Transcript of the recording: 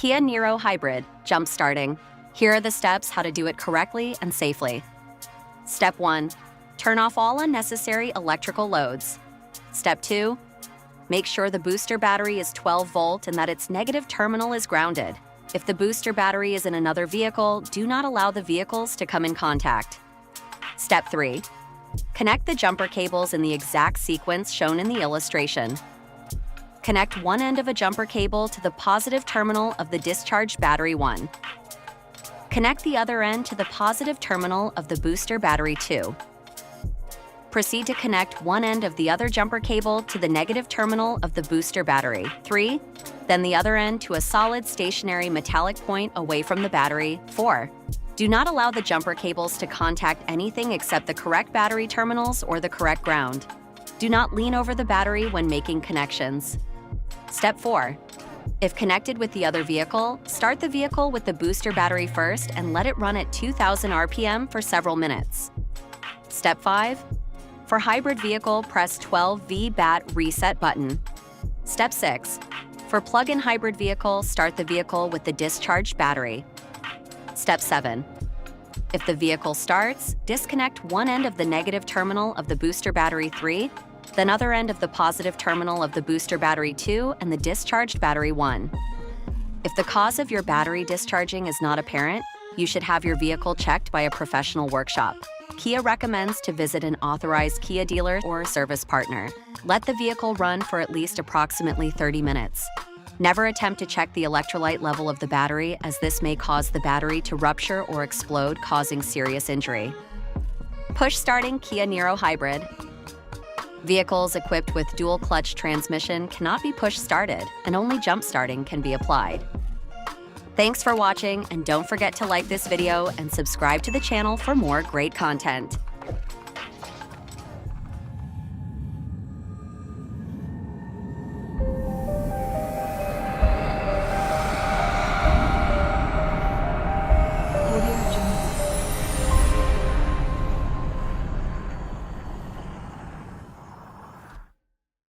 Kia Niro Hybrid, jump starting. Here are the steps how to do it correctly and safely. Step 1. Turn off all unnecessary electrical loads. Step 2. Make sure the booster battery is 12 volt and that its negative terminal is grounded. If the booster battery is in another vehicle, do not allow the vehicles to come in contact. Step 3. Connect the jumper cables in the exact sequence shown in the illustration. Connect one end of a jumper cable to the positive terminal of the discharged battery 1. Connect the other end to the positive terminal of the booster battery 2. Proceed to connect one end of the other jumper cable to the negative terminal of the booster battery 3, then the other end to a solid stationary metallic point away from the battery 4. Do not allow the jumper cables to contact anything except the correct battery terminals or the correct ground. Do not lean over the battery when making connections. Step 4. If connected with the other vehicle, start the vehicle with the booster battery first and let it run at 2000 RPM for several minutes. Step 5. For hybrid vehicle, press 12V BAT reset button. Step 6. For plug-in hybrid vehicle, start the vehicle with the discharged battery. Step 7. If the vehicle starts, disconnect one end of the negative terminal of the booster battery 3, then other end of the positive terminal of the booster battery 2 and the discharged battery 1. If the cause of your battery discharging is not apparent, you should have your vehicle checked by a professional workshop. Kia recommends to visit an authorized Kia dealer or service partner. Let the vehicle run for at least approximately 30 minutes. Never attempt to check the electrolyte level of the battery, as this may cause the battery to rupture or explode, causing serious injury. Push starting Kia Niro Hybrid. Vehicles equipped with dual clutch transmission cannot be push started, and only jump starting can be applied. Thanks for watching, and don't forget to like this video and subscribe to the channel for more great content.